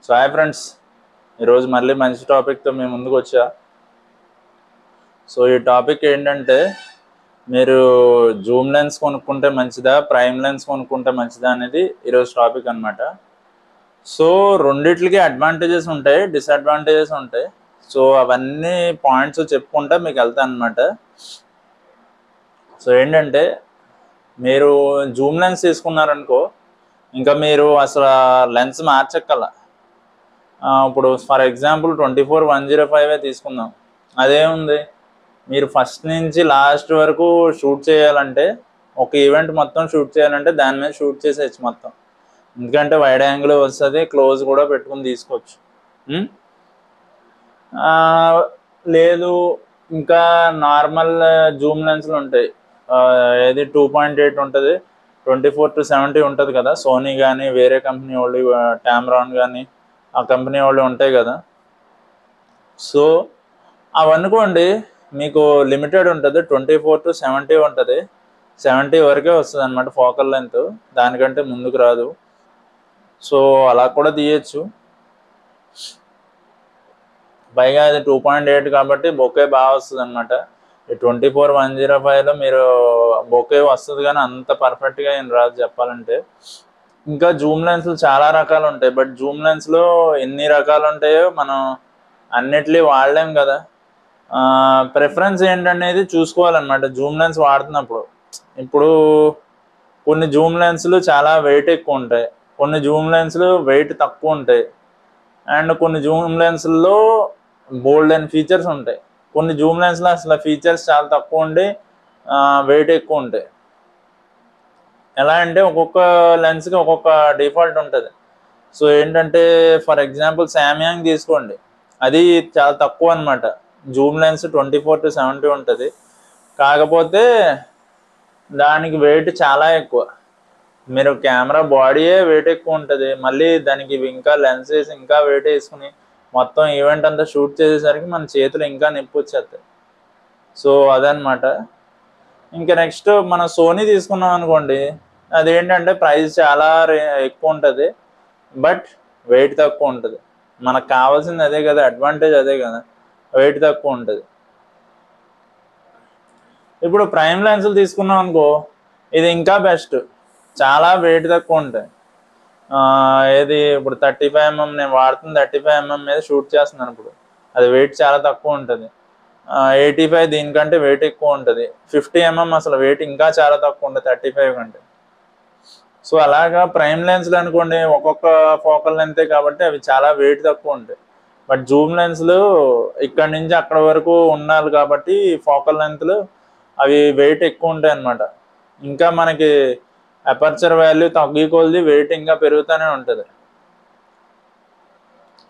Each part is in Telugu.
సో హాయ్ ఫ్రెండ్స్, ఈరోజు మళ్ళీ మంచి టాపిక్తో మేము ముందుకు వచ్చా. సో ఈ టాపిక్ ఏంటంటే, మీరు జూమ్ లెన్స్ కొనుక్కుంటే మంచిదా, ప్రైమ్ లెన్స్ కొనుక్కుంటే మంచిదా అనేది ఈరోజు టాపిక్ అనమాట. సో రెండిట్లకి అడ్వాంటేజెస్ ఉంటాయి, డిసడ్వాంటేజెస్ ఉంటాయి. సో అవన్నీ పాయింట్స్ చెప్పుకుంటా మీకు వెళ్తాను అనమాట. సో ఏంటంటే, మీరు జూమ్ లెన్స్ తీసుకున్నారనుకో, ఇంకా మీరు అసలు లెన్స్ మార్చక్కల. ఇప్పుడు ఫర్ ఎగ్జాంపుల్ 24-105 తీసుకుందాం. అదేముంది, మీరు ఫస్ట్ నుంచి లాస్ట్ వరకు షూట్ చేయాలంటే, ఒక ఈవెంట్ మొత్తం షూట్ చేయాలంటే దాని మీద షూట్ చేసేయచ్చు మొత్తం. ఎందుకంటే వైడ్ యాంగిల్ వస్తుంది, క్లోజ్ కూడా పెట్టుకుని తీసుకోవచ్చు. లేదు, ఇంకా నార్మల్ జూమ్ లెన్స్లు ఉంటాయి. ఏది 2.8 ఉంటుంది, 24-70 ఉంటుంది కదా. సోనీ కానీ వేరే కంపెనీ వాళ్ళు, టామ్రాన్ కానీ ఆ కంపెనీ వాళ్ళు ఉంటాయి కదా. సో అవనుకోండి, మీకు లిమిటెడ్ ఉంటుంది, 24-70 ఉంటుంది. 70 వరకే వస్తుంది అనమాట ఫోకల్ లెంత్, దానికంటే ముందుకు రాదు. సో అలా కూడా తీయచ్చు. పైగా అది 2.8 కాబట్టి బొకే బాగా వస్తుంది అనమాట. ఈ 24-105లో మీరు బొకే వస్తుంది, కానీ అంత పర్ఫెక్ట్గా ఏం రాదు చెప్పాలంటే. ఇంకా జూమ్ లెన్స్లు చాలా రకాలు ఉంటాయి, బట్ జూమ్ లెన్స్లో ఎన్ని రకాలు ఉంటాయో మనం అన్నిటినీ వాడలేం కదా. ప్రిఫరెన్స్ ఏంటనేది చూసుకోవాలన్నమాట జూమ్ లెన్స్ వాడుతున్నప్పుడు. ఇప్పుడు కొన్ని జూమ్ లెన్స్లు చాలా వెయిట్ ఎక్కువ ఉంటాయి, కొన్ని జూమ్ లెన్స్లు వెయిట్ తక్కువ ఉంటాయి, అండ్ కొన్ని జూమ్ లెన్స్లో బోల్డ్ అండ్ ఫీచర్స్ ఉంటాయి. కొన్ని జూమ్ లెన్స్లో అసలు ఫీచర్స్ చాలా తక్కువ ఉండి వెయిట్ ఎక్కువ ఉంటాయి. ఎలా అంటే ఒక్కొక్క లెన్స్కి ఒక్కొక్క డిఫాల్ట్ ఉంటుంది. సో ఏంటంటే, ఫర్ ఎగ్జాంపుల్ శామ్యాంగ్ తీసుకోండి, అది చాలా తక్కువ అనమాట. జూమ్ లెన్స్ 24-70 ఉంటుంది, కాకపోతే దానికి వెయిట్ చాలా ఎక్కువ. మీరు కెమెరా బాడీయే వెయిట్ ఎక్కువ ఉంటుంది, మళ్ళీ దానికి ఇంకా లెన్స్ వేసి ఇంకా వెయిట్ వేసుకుని మొత్తం ఈవెంట్ అంతా షూట్ చేసేసరికి మన చేతులు ఇంకా నొప్పి వచ్చేస్తాయి. సో అదనమాట. ఇంకా నెక్స్ట్ మన సోనీ తీసుకున్నాం అనుకోండి, అదేంటంటే ప్రైస్ చాలా ఎక్కువ ఉంటుంది, బట్ వెయిట్ తక్కువ ఉంటుంది. మనకు కావాల్సింది అదే కదా, అడ్వాంటేజ్ అదే కదా, వెయిట్ తక్కువ ఉంటుంది. ఇప్పుడు ప్రైమ్ లెన్సులు తీసుకున్నాం అనుకో, ఇది ఇంకా బెస్ట్, చాలా వెయిట్ తక్కువ ఉంటాయి. ఏది ఇప్పుడు 35mm నేను వాడుతుంది, 35mm మీద షూట్ చేస్తున్నాను ఇప్పుడు, అది వెయిట్ చాలా తక్కువ ఉంటుంది. 85 దీనికంటే వెయిట్ ఎక్కువ ఉంటుంది. 50mm అసలు వెయిట్ ఇంకా చాలా తక్కువ ఉంటుంది 35 కంటే. సో అలాగా ప్రైమ్ లెన్స్లు అనుకోండి, ఒక్కొక్క ఫోకల్ లెంతే కాబట్టి అవి చాలా వెయిట్ తక్కువ ఉంటాయి. బట్ జూమ్ లెన్స్లు ఇక్కడ నుంచి అక్కడ వరకు ఉండాలి కాబట్టి ఫోకల్ లెంత్లు అవి వెయిట్ ఎక్కువ ఉంటాయి అన్నమాట. ఇంకా మనకి అపర్చర్ వాల్యూ తగ్గి కొలది వెయిట్ ఇంకా పెరుగుతూనే ఉంటుంది.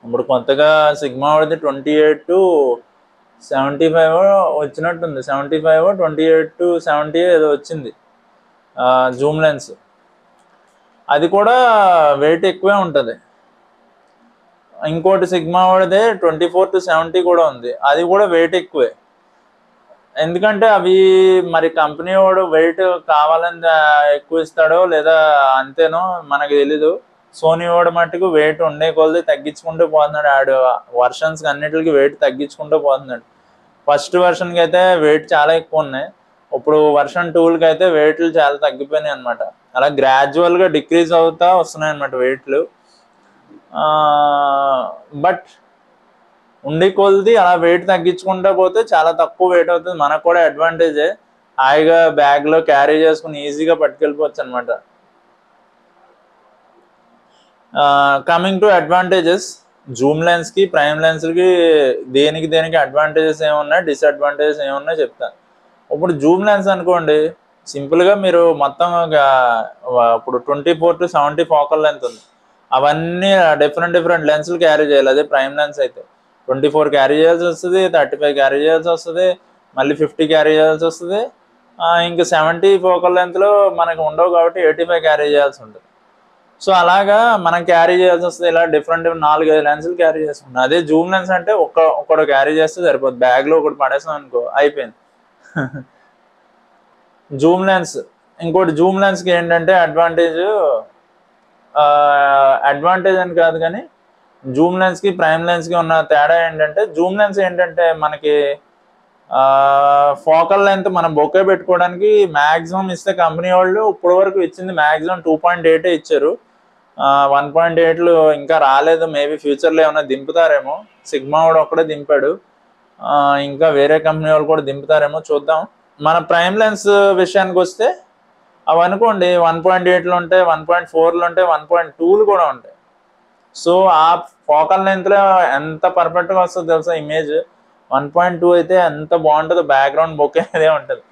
ఇప్పుడు కొత్తగా సిగ్మా వాడితే 28-75 వచ్చినట్టుంది, 75 28-70 ఏదో వచ్చింది జూమ్ లెన్స్. అది కూడా వెయిట్ ఎక్కువే ఉంటుంది. ఇంకోటి సిగ్మా వాడితే 24-70 కూడా ఉంది, అది కూడా వెయిట్ ఎక్కువే. ఎందుకంటే అవి మరి కంపెనీ వాడు వెయిట్ కావాలని ఎక్కువ ఇస్తాడో లేదా అంతేనో మనకు తెలీదు. సోనీ వాడు మట్టుకు వెయిట్ ఉండే కొలది తగ్గించుకుంటూ పోతున్నాడు, ఆడు వర్షన్స్కి అన్నిటికి వెయిట్ తగ్గించుకుంటూ పోతున్నాడు. ఫస్ట్ వెర్షన్కి అయితే వెయిట్ చాలా ఎక్కువ ఉన్నాయి, ఇప్పుడు వర్షన్ 2కి అయితే వెయిట్లు చాలా తగ్గిపోయినాయి అనమాట. అలా గ్రాడ్యువల్గా డిక్రీజ్ అవుతా వస్తున్నాయి అనమాట వెయిట్లు. బట్ ఉండి కొలది అలా వెయిట్ తగ్గించుకుంటా పోతే చాలా తక్కువ వెయిట్ అవుతుంది, మనకు కూడా అడ్వాంటేజే. హాయిగా బ్యాగ్లో క్యారీ చేసుకుని ఈజీగా పట్టుకెళ్ళిపోవచ్చు అనమాట. కమింగ్ టు అడ్వాంటేజెస్, జూమ్ లెన్స్కి ప్రైమ్ లెన్స్కి దేనికి అడ్వాంటేజెస్ ఏమున్నాయి, డిసడ్వాంటేజెస్ ఏమున్నాయి చెప్తాను. ఇప్పుడు జూమ్ లెన్స్ అనుకోండి, సింపుల్గా మీరు మొత్తం ఇప్పుడు 24-70 ఫోకల్ లెంత్ ఉంది, అవన్నీ డిఫరెంట్ లెన్స్లు క్యారీ చేయాలి. అదే ప్రైమ్ లెన్స్ అయితే 24 క్యారీ చేయాల్సి వస్తుంది, 35 క్యారీ చేయాల్సి వస్తుంది, మళ్ళీ 50 క్యారీ చేయాల్సి వస్తుంది. ఇంకా 70 ఫోకల్ లెంత్లో మనకు ఉండవు కాబట్టి 85 క్యారీ చేయాల్సి ఉంటుంది. సో అలాగా మనం క్యారీ చేయాల్సి వస్తుంది, ఇలా డిఫరెంట్ 4-5 లెన్సులు క్యారీ చేసుకుంటాం. అదే జూమ్ లెన్స్ అంటే ఒక్కడు క్యారీ చేస్తే సరిపోతుంది, బ్యాగ్లో ఒకటి పడేసాం అనుకో అయిపోయింది. జూమ్ లెన్స్, ఇంకోటి జూమ్ లెన్స్కి ఏంటంటే అడ్వాంటేజ్ అని కాదు కానీ, జూమ్ లెన్స్కి ప్రైమ్ లెన్స్కి ఉన్న తేడా ఏంటంటే, జూమ్ లెన్స్ ఏంటంటే మనకి ఫోకల్ లెంత్ మనం బొకే పెట్టుకోవడానికి మ్యాక్సిమం ఇస్తే కంపెనీ వాళ్ళు ఇప్పటి వరకు ఇచ్చింది మ్యాక్సిమం 2.8 ఇచ్చారు. 1.8 ఇంకా రాలేదు. మేబీ ఫ్యూచర్లో ఏమైనా దింపుతారేమో. సిగ్మా కూడా ఒక్కడే దింపాడు. ఇంకా వేరే కంపెనీ వాళ్ళు కూడా దింపుతారేమో, చూద్దాం. మన ప్రైమ్ లెన్స్ విషయానికి వస్తే అవి అనుకోండి 1.8 ఉంటాయి, 1.4 ఉంటాయి, 1.2 కూడా ఉంటాయి. సో ఆ ఫోకల్ లెంత్లో ఎంత పర్ఫెక్ట్గా వస్తుందో తెలుసా ఇమేజ్. 1.2 అయితే ఎంత బాగుంటుందో, బ్యాక్గ్రౌండ్ బొకే అదే ఉంటుంది.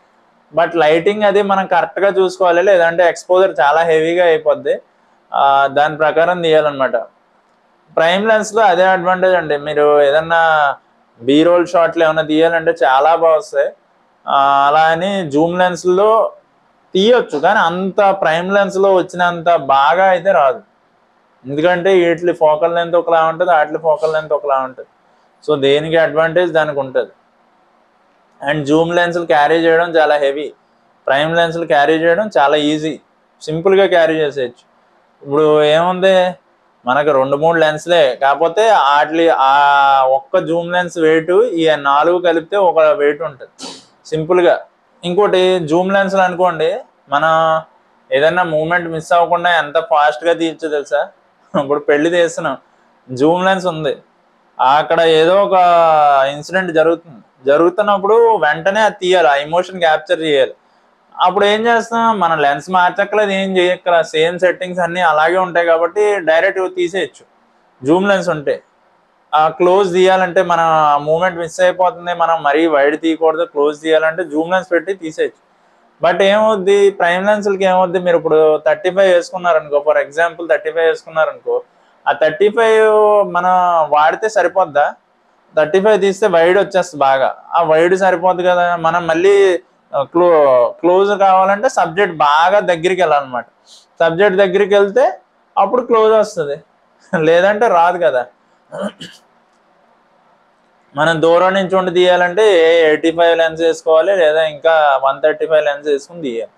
బట్ లైటింగ్ అది మనం కరెక్ట్గా చూసుకోవాలి, లేదంటే ఎక్స్పోజర్ చాలా హెవీగా అయిపోద్ది. దాని ప్రకారం తీయాలన్నమాట. ప్రైమ్ లెన్స్లో అదే అడ్వాంటేజ్ అండి. మీరు ఏదన్నా బీ రోల్ షాట్లు ఏమైనా తీయాలంటే చాలా బాగా వస్తాయి. అలా అని జూమ్ లెన్స్లో తీయొచ్చు, కానీ అంత ప్రైమ్ లెన్స్లో వచ్చినంత బాగా అయితే రాదు. ఎందుకంటే వీటి ఫోకల్ లెంత్ ఒకలా ఉంటుంది, వాటి ఫోకల్ లెంత్ ఒకలా ఉంటుంది. సో దేనికి అడ్వాంటేజ్ దానికి ఉంటుంది. అండ్ జూమ్ లెన్స్లు క్యారీ చేయడం చాలా హెవీ, ప్రైమ్ లెన్స్లు క్యారీ చేయడం చాలా ఈజీ, సింపుల్గా క్యారీ చేసేయచ్చు. ఇప్పుడు ఏముంది, మనకు 2-3 లెన్స్లే, కాకపోతే వాటి ఒక్క జూమ్ లెన్స్ వెయిట్ ఈ 4 కలిపితే ఒక వెయిట్ ఉంటుంది సింపుల్గా. ఇంకోటి జూమ్ లెన్స్లు అనుకోండి, మనం ఏదైనా మూమెంట్ మిస్ అవ్వకుండా ఎంత ఫాస్ట్గా తీయచ్చు తెలుసా. ఇప్పుడు పెళ్లి తీస్తున్నాం, జూమ్ లెన్స్ ఉంది, అక్కడ ఏదో ఒక ఇన్సిడెంట్ జరుగుతున్నప్పుడు వెంటనే అది తీయాలి, ఆ ఎమోషన్ క్యాప్చర్ చేయాలి. అప్పుడు ఏం చేస్తాం, మన లెన్స్ మార్చక్కలేదు, ఏం చేయక్కల, సేమ్ సెట్టింగ్స్ అన్నీ అలాగే ఉంటాయి కాబట్టి డైరెక్ట్ తీసేయచ్చు జూమ్ లెన్స్ ఉంటే. ఆ క్లోజ్ తీయాలంటే మన మూమెంట్ మిస్ అయిపోతుంది, మనం మరీ వైడ్ తీయకూడదు, క్లోజ్ తీయాలంటే జూమ్ లెన్స్ పెట్టి తీసేయచ్చు. బట్ ఏమవుద్ది, ప్రైమ్ లెన్స్లకి ఏమవుద్ది, మీరు ఇప్పుడు 35 వేసుకున్నారనుకో, ఫర్ ఎగ్జాంపుల్ 35 వేసుకున్నారనుకో, ఆ 35 మనం వాడితే సరిపోద్దా? 35 తీస్తే వైడ్ వచ్చేస్తుంది బాగా, ఆ వైడ్ సరిపోద్ది కదా. మనం మళ్ళీ క్లోజ్ కావాలంటే సబ్జెక్ట్ బాగా దగ్గరికి వెళ్ళాలన్నమాట. సబ్జెక్ట్ దగ్గరికి వెళ్తే అప్పుడు క్లోజ్ వస్తుంది, లేదంటే రాదు కదా. మనం దూరం నుంచి ఉండి తీయాలంటే 85 లెన్స్ వేసుకోవాలి, లేదా ఇంకా 135 లెన్స్ వేసుకుని తీయాలి.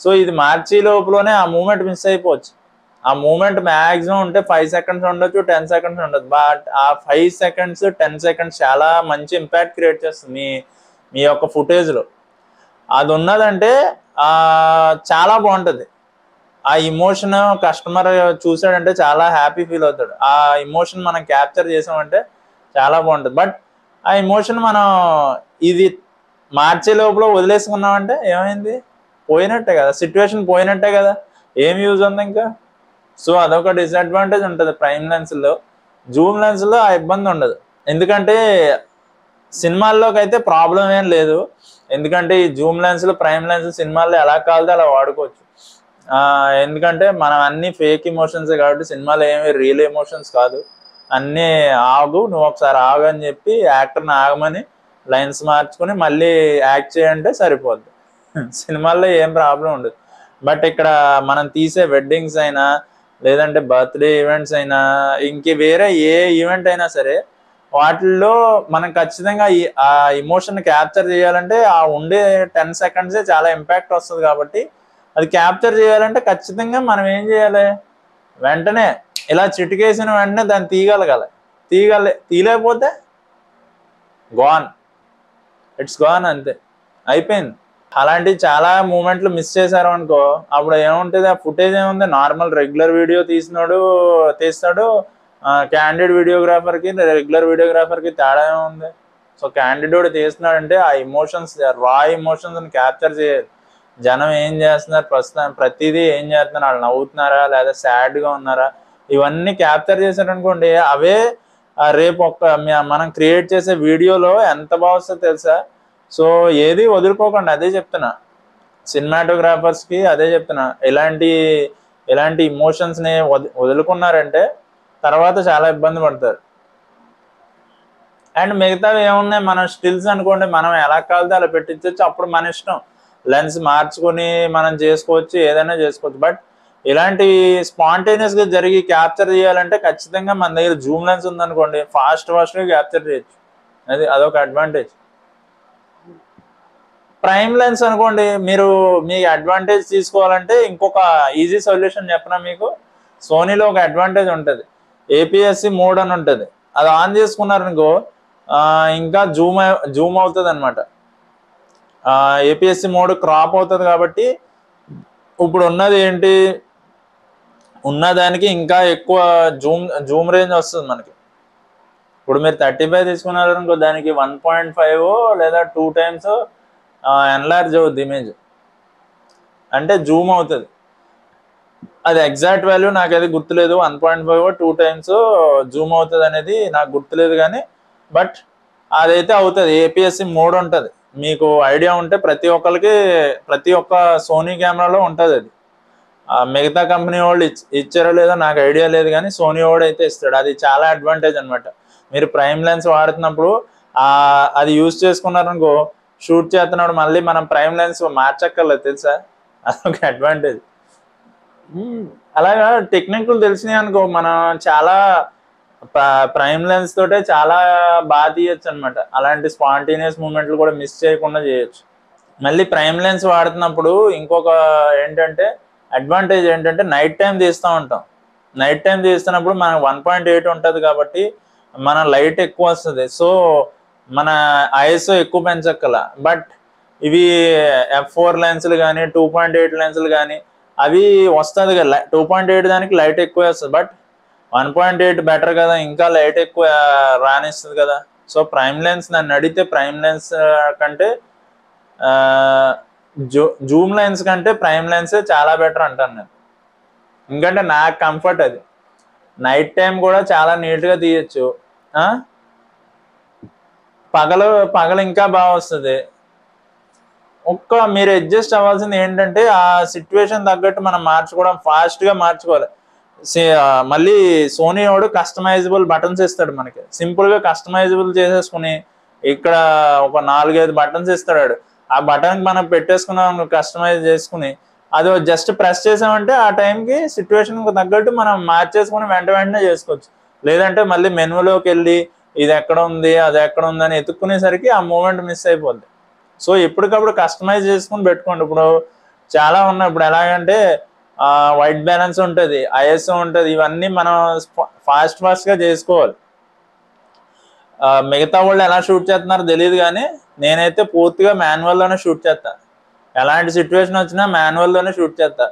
సో ఇది మార్చి లోపలనే ఆ మూమెంట్ మిస్ అయిపోవచ్చు. ఆ మూమెంట్ మ్యాక్సిమం ఉంటే 5 సెకండ్స్ ఉండొచ్చు, 10 సెకండ్స్ ఉండొచ్చు. బట్ ఆ 5 సెకండ్స్ 10 సెకండ్స్ చాలా మంచి ఇంపాక్ట్ క్రియేట్ చేస్తుంది మీ యొక్క ఫుటేజ్లో. అది ఉన్నదంటే చాలా బాగుంటుంది. ఆ ఇమోషన్ కస్టమర్ చూసాడంటే చాలా హ్యాపీ ఫీల్ అవుతాడు. ఆ ఇమోషన్ మనం క్యాప్చర్ చేసామంటే చాలా బాగుంటుంది. బట్ ఆ ఇమోషన్ మనం ఇది మార్చే లోపల వదిలేసుకున్నామంటే ఏమైంది, పోయినట్టే కదా, సిచ్యువేషన్ పోయినట్టే కదా, ఏం యూజ్ ఉంది ఇంకా. సో అదొక డిసడ్వాంటేజ్ ఉంటుంది ప్రైమ్ లెన్స్లో. జూమ్ లెన్స్లో ఆ ఇబ్బంది ఉండదు, ఎందుకంటే సినిమాల్లోకి అయితే ప్రాబ్లం ఏం లేదు. ఎందుకంటే ఈ జూమ్ లెన్స్లో ప్రైమ్ లెన్స్ సినిమాల్లో ఎలా కావాలో అలా వాడుకోవచ్చు. ఎందుకంటే మనం అన్ని ఫేక్ ఎమోషన్స్ కాబట్టి సినిమాలో ఏమి రియల్ ఎమోషన్స్ కాదు. అన్నీ ఆగు, నువ్వు ఒకసారి ఆగు అని చెప్పి యాక్టర్ని ఆగమని లైన్స్ మార్చుకొని మళ్ళీ యాక్ట్ చేయంటే సరిపోద్ది. సినిమాల్లో ఏం ప్రాబ్లం ఉండదు. బట్ ఇక్కడ మనం తీసే వెడ్డింగ్స్ అయినా, లేదంటే బర్త్డే ఈవెంట్స్ అయినా, ఇంక వేరే ఏ ఈవెంట్ అయినా సరే, వాటిల్లో మనం ఖచ్చితంగా ఆ ఎమోషన్ క్యాప్చర్ చేయాలంటే ఆ ఉండే 10 సెకండ్సే చాలా ఇంపాక్ట్ వస్తుంది. కాబట్టి అది క్యాప్చర్ చేయాలంటే ఖచ్చితంగా మనం ఏం చేయాలి, వెంటనే ఇలా చిటికేసిన వెంటనే దాన్ని తీయలేకపోతే గాన్, ఇట్స్ గాన్, అంతే, అయిపోయింది. అలాంటి చాలా మూమెంట్లు మిస్ చేశారు అనుకో, అప్పుడు ఏముంటుంది, ఆ ఫుటేజ్ ఏముంది, నార్మల్ రెగ్యులర్ వీడియో తీస్తాడు. క్యాండిడ్ వీడియోగ్రాఫర్కి రెగ్యులర్ వీడియోగ్రాఫర్కి తేడా ఏముంది. సో క్యాండిడ్ తీస్తున్నాడంటే ఆ ఎమోషన్స్, రా ఎమోషన్స్ని క్యాప్చర్ చేయాలి. జనం ఏం చేస్తున్నారు, ప్రతిదీ ఏం చేస్తున్నారు, వాళ్ళు నవ్వుతున్నారా లేదా సాడ్గా ఉన్నారా, ఇవన్నీ క్యాప్చర్ చేశారనుకోండి, అవే రేపు మనం క్రియేట్ చేసే వీడియోలో ఎంత బాగా వస్తుందో తెలుసా. సో ఏది వదులుకోకండి, అదే చెప్తున్నా సినిమాటోగ్రాఫర్స్కి, అదే చెప్తున్నా. ఇలాంటి ఇమోషన్స్ని వదులుకున్నారంటే తర్వాత చాలా ఇబ్బంది పడతారు. అండ్ మిగతావి ఏమున్నాయి, మనం స్టిల్స్ అనుకోండి, మనం ఎలా కావాలితే అలా పెట్టించవచ్చు, అప్పుడు మన ఇష్టం, లెన్స్ మార్చుకొని మనం చేసుకోవచ్చు, ఏదైనా చేసుకోవచ్చు. బట్ ఇలాంటి స్పాంటేనియస్గా జరిగి క్యాప్చర్ చేయాలంటే ఖచ్చితంగా మన దగ్గర జూమ్ లెన్స్ ఉందనుకోండి, ఫాస్ట్గా క్యాప్చర్ చేయొచ్చు. అదొక అడ్వాంటేజ్. ప్రైమ్ లెన్స్ అనుకోండి, మీ అడ్వాంటేజ్ తీసుకోవాలంటే ఇంకొక ఈజీ సొల్యూషన్ చెప్పనా మీకు. సోనీలో ఒక అడ్వాంటేజ్ ఉంటుంది, ఏపీఎస్సి మోడ్ అని ఉంటుంది, అది ఆన్ చేసుకున్నారనుకో ఇంకా జూమ్ అవుతుంది అనమాట. ఏపీఎస్సి మోడ్ క్రాప్ అవుతుంది కాబట్టి ఇప్పుడు ఉన్నది ఏంటి, ఉన్నదానికి ఇంకా ఎక్కువ జూమ్ రేంజ్ వస్తుంది మనకి. ఇప్పుడు మీరు 35 తీసుకున్నారనుకో దానికి 1.5 లేదా 2 times ఎన్లార్జ్ అవుద్ది ఇమేజ్, అంటే జూమ్ అవుతుంది. అది ఎగ్జాక్ట్ వాల్యూ నాకు అది గుర్తులేదు, 1.5 2 times జూమ్ అవుతుంది అనేది నాకు గుర్తులేదు కానీ బట్ అదైతే అవుతుంది. ఏపీఎస్సి మోడ్ ఉంటుంది, మీకు ఐడియా ఉంటే ప్రతి ఒక్క సోనీ కెమెరాలో ఉంటుంది అది. మిగతా కంపెనీ వాళ్ళు ఇచ్చారో లేదో నాకు ఐడియా లేదు కానీ సోనీ వాడు అయితే ఇస్తాడు. అది చాలా అడ్వాంటేజ్ అనమాట. మీరు ప్రైమ్ లెన్స్ వాడుతున్నప్పుడు అది యూజ్ చేసుకున్నారనుకో షూట్ చేస్తున్నప్పుడు మళ్ళీ మనం ప్రైమ్ లెన్స్ మార్చక్కర్లేదు తెలుసా, అదొక అడ్వాంటేజ్. అలాగా టెక్నిక్లు తెలిసినాయి అనుకో మనం చాలా ప్రైమ్ లెన్స్ తోటే చాలా బాగా తీయచ్చు అనమాట. అలాంటి స్పాంటేనియస్ మూమెంట్లు కూడా మిస్ చేయకుండా చేయొచ్చు. మళ్ళీ ప్రైమ్ లెన్స్ వాడుతున్నప్పుడు ఇంకొక ఏంటంటే అడ్వాంటేజ్ ఏంటంటే నైట్ టైం తీస్తూ ఉంటాం. నైట్ టైం తీస్తున్నప్పుడు మనకు 1.8 ఉంటుంది కాబట్టి మన లైట్ ఎక్కువ వస్తుంది, సో మన ఐఎస్ఓ ఎక్కువ పెంచక్కల. బట్ ఇవి F4 లెన్సులు కానీ 2.8 లెన్సులు కానీ అవి వస్తుంది కదా, 2.8 దానికి లైట్ ఎక్కువ వస్తుంది, బట్ 1.8 బెటర్ కదా, ఇంకా లైట్ ఎక్కువ రానిస్తుంది కదా. సో ప్రైమ్ లెన్స్ నన్ను అడిగితే ప్రైమ్ లెన్స్ కంటే జూమ్ లెన్స్ కంటే ప్రైమ్ లెన్స్ చాలా బెటర్ అంటాను నేను. ఎందుకంటే నాకు కంఫర్ట్ అది, నైట్ టైం కూడా చాలా నీట్గా తీయచ్చు, పగలు ఇంకా బాగా వస్తుంది. మీరు అడ్జస్ట్ అవ్వాల్సింది ఏంటంటే ఆ సిచ్యువేషన్ తగ్గట్టు మనం ఫాస్ట్గా మార్చుకోవాలి. మళ్ళీ సోనీ వాడు కస్టమైజబుల్ బటన్స్ ఇస్తాడు మనకి, సింపుల్గా కస్టమైజబుల్ చేసేసుకుని ఇక్కడ ఒక 4-5 బటన్స్ ఇస్తాడు. ఆ బటన్కి మనం పెట్టేసుకున్నాం కస్టమైజ్ చేసుకుని అది జస్ట్ ప్రెస్ చేసామంటే ఆ టైంకి సిచ్యువేషన్కి తగ్గట్టు మనం మార్చేసుకుని వెంటనే చేసుకోవచ్చు. లేదంటే మళ్ళీ మెనూలోకి వెళ్ళి ఇది ఎక్కడ ఉంది అది ఎక్కడ ఉంది అని ఎత్తుక్కునేసరికి ఆ మూమెంట్ మిస్ అయిపోద్ది. సో ఎప్పటికప్పుడు కస్టమైజ్ చేసుకుని పెట్టుకోండి. ఇప్పుడు చాలా ఉన్నాయి, ఇప్పుడు ఎలాగంటే వైట్ బ్యాలెన్స్ ఉంటుంది, ఐఎస్ఓ ఉంటుంది, ఇవన్నీ మనం ఫాస్ట్గా చేసుకోవాలి. మిగతా వాళ్ళు ఎలా షూట్ చేస్తున్నారో తెలియదు కానీ నేనైతే పూర్తిగా మాన్యువల్లోనే షూట్ చేస్తాను. ఎలాంటి సిచ్యువేషన్ వచ్చినా మాన్యువల్లోనే షూట్ చేస్తా.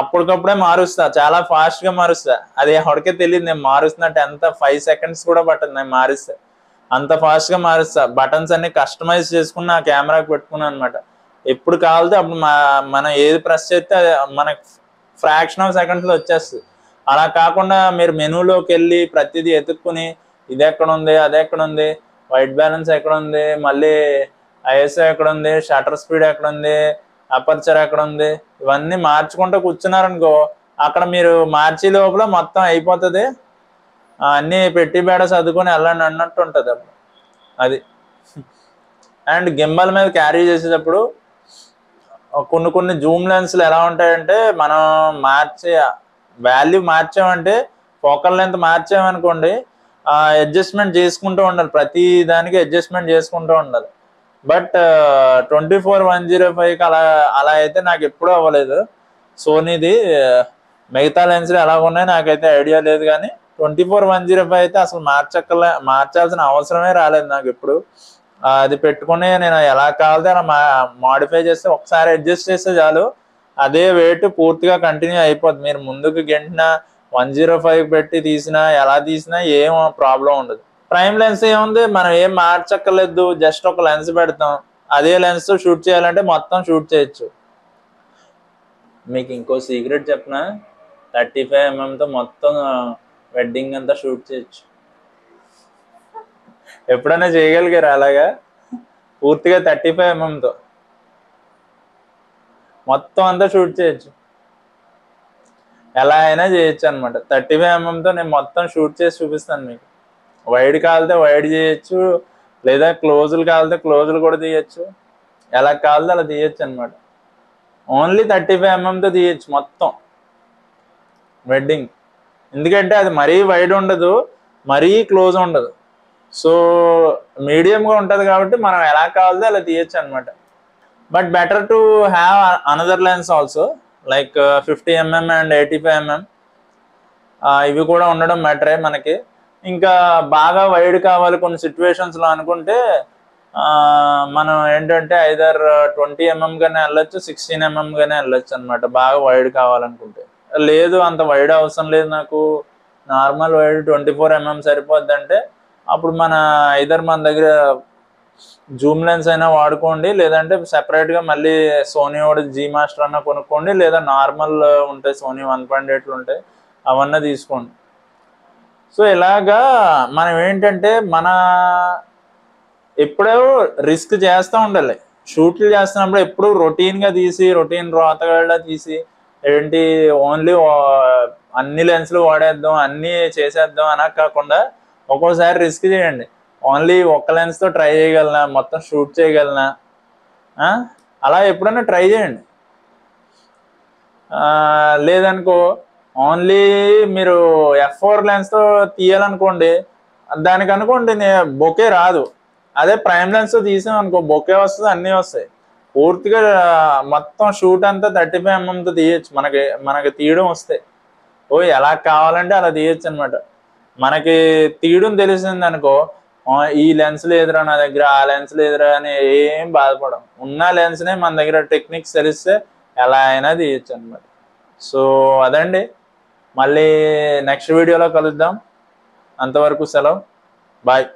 అప్పటికప్పుడే మారుస్తా, చాలా ఫాస్ట్గా మారుస్తా. అది ఎవరికే తెలియదు నేను మారుస్తున్నట్టు, ఎంత 5 seconds కూడా పట్టదు నేను మారుస్తా, అంత ఫాస్ట్గా మారుస్తా. బటన్స్ అన్ని కస్టమైజ్ చేసుకుని నా కెమెరాకి పెట్టుకున్నాను అనమాట. ఎప్పుడు కావాలితే అప్పుడు మనం ఏది ప్రెస్ చేస్తే మనకు ఫ్రాక్షన్ ఆఫ్ సెకండ్స్లో వచ్చేస్తుంది. అలా కాకుండా మీరు మెనూలోకి వెళ్ళి ప్రతిదీ ఎత్తుక్కుని ఇది ఎక్కడ ఉంది అది ఎక్కడ ఉంది, వైట్ బ్యాలెన్స్ ఎక్కడ ఉంది, మళ్ళీ ఐఎస్ఓ ఎక్కడ ఉంది, షటర్ స్పీడ్ ఎక్కడ ఉంది, అపర్చర్ ఎక్కడ ఉంది, ఇవన్నీ మార్చుకుంటూ కూర్చున్నారనుకో అక్కడ మీరు మార్చి లోపల మొత్తం అయిపోతుంది. అన్నీ పెట్టి బేడ చదువుకొని వెళ్ళండి అన్నట్టు ఉంటుంది అప్పుడు అది. అండ్ గింబల్ మీద క్యారీ చేసేటప్పుడు కొన్ని జూమ్ లెన్స్లు ఎలా ఉంటాయంటే మనం వాల్యూ మార్చామంటే ఫోకల్ లెంత్ మార్చామనుకోండి అడ్జస్ట్మెంట్ చేసుకుంటూ ఉండాలి, ప్రతి దానికి అడ్జస్ట్మెంట్ చేసుకుంటూ ఉండాలి. బట్ 24-105కి అలా అయితే నాకు ఎప్పుడూ అవ్వలేదు. సోనీది మిగతా లెన్స్లు ఎలా ఉన్నాయో నాకైతే ఐడియా లేదు కానీ 24-105 అయితే అసలు మార్చాల్సిన అవసరమే రాలేదు నాకు ఎప్పుడు. అది పెట్టుకుని నేను ఎలా కావాలితే అలా మాడిఫై చేస్తే ఒకసారి అడ్జస్ట్ చేస్తే చాలు, అదే వెయిట్ పూర్తిగా కంటిన్యూ అయిపోద్ది. మీరు ముందుకు గంటిన 105 పెట్టి తీసినా ఎలా తీసినా ఏం ప్రాబ్లం ఉండదు. ప్రైమ్ లెన్స్ ఏముంది, మనం ఏం మార్చక్కర్లేదు, జస్ట్ ఒక లెన్స్ పెడతాం, అదే లెన్స్ షూట్ చేయాలంటే మొత్తం షూట్ చేయొచ్చు. మీకు ఇంకో సీక్రెట్ చెప్పిన 35mm మొత్తం వెడ్డింగ్ అంతా షూట్ చేయొచ్చు. ఎప్పుడైనా చేయగలిగారు అలాగా పూర్తిగా 35mm మొత్తం అంతా షూట్ చేయొచ్చు, ఎలా అయినా చేయొచ్చు అనమాట. 35mm నేను మొత్తం షూట్ చేసి చూపిస్తాను మీకు. వైడ్ కావాలితే వైడ్ చేయొచ్చు, లేదా క్లోజులు కావాలితే క్లోజులు కూడా తీయచ్చు, ఎలా కావాలితే అలా తీయచ్చు అనమాట. ఓన్లీ 35mm తీయచ్చు మొత్తం వెడ్డింగ్. ఎందుకంటే అది మరీ వైడ్ ఉండదు, మరీ క్లోజ్ ఉండదు, సో మీడియంగా ఉంటుంది కాబట్టి మనం ఎలా కావాలితే అలా తీయచ్చు అనమాట. But better to have another lens also like 50mm and 85mm. ఇవి కూడా ఉండడం మ్యాటరే మనకి. ఇంకా బాగా వైడ్ కావాలి కొన్ని సిచ్యువేషన్స్లో అనుకుంటే మనం ఏంటంటే ఐదర్ 20 mm గానే వెళ్ళొచ్చు, 16 mm గానే వెళ్ళొచ్చు అనమాట, బాగా వైడ్ కావాలనుకుంటే. లేదు అంత వైడ్ అవసరం లేదు నాకు, నార్మల్ వైడ్ 24 mm సరిపోద్ది అంటే అప్పుడు మన దగ్గర జూమ్ లెన్స్ అయినా వాడుకోండి, లేదంటే సెపరేట్గా మళ్ళీ సోనీ వాడు జీ మాస్టర్ అన్న కొనుక్కోండి, లేదా నార్మల్ ఉంటాయి సోనీ 1.8 ఉంటాయి, అవన్నీ తీసుకోండి. సో ఇలాగా మనం ఏంటంటే ఎప్పుడూ రిస్క్ చేస్తూ ఉండాలి. షూట్లు చేస్తున్నప్పుడు ఎప్పుడు రొటీన్గా తీసి రొటీన్ రోతగా తీసి ఏంటి ఓన్లీ అన్ని లెన్స్లు వాడేద్దాం అన్నీ చేసేద్దాం అలా కాకుండా ఒక్కోసారి రిస్క్ చేయండి. ఓన్లీ ఒక్క లెన్స్తో ట్రై చేయగలనా, మొత్తం షూట్ చేయగలనా, అలా ఎప్పుడైనా ట్రై చేయండి. లేదనుకో ఓన్లీ మీరు F4 లెన్స్తో తీయాలనుకోండి, దానికి అనుకోండి బొకే రాదు. అదే ప్రైమ్ లెన్స్తో తీసాం అనుకో బొకే వస్తుంది, అన్నీ వస్తాయి. పూర్తిగా మొత్తం షూట్ అంతా 35 mmతో తీయచ్చు. మనకి తీయడం వస్తాయి. ఎలా కావాలంటే అలా తీయచ్చు అనమాట. మనకి తీయడం తెలిసింది అనుకో, ఈ లెన్స్ లేదురా నా దగ్గర, ఆ లెన్స్ లేదురా అని ఏం బాధపడం. ఉన్న లెన్స్నే మన దగ్గర టెక్నిక్స్ తెలిస్తే ఎలా అయినా తీయచ్చు అనమాట. సో అదండి, మళ్ళీ నెక్స్ట్ వీడియోలో కలుద్దాం. అంతవరకు సెలవు, బాయ్.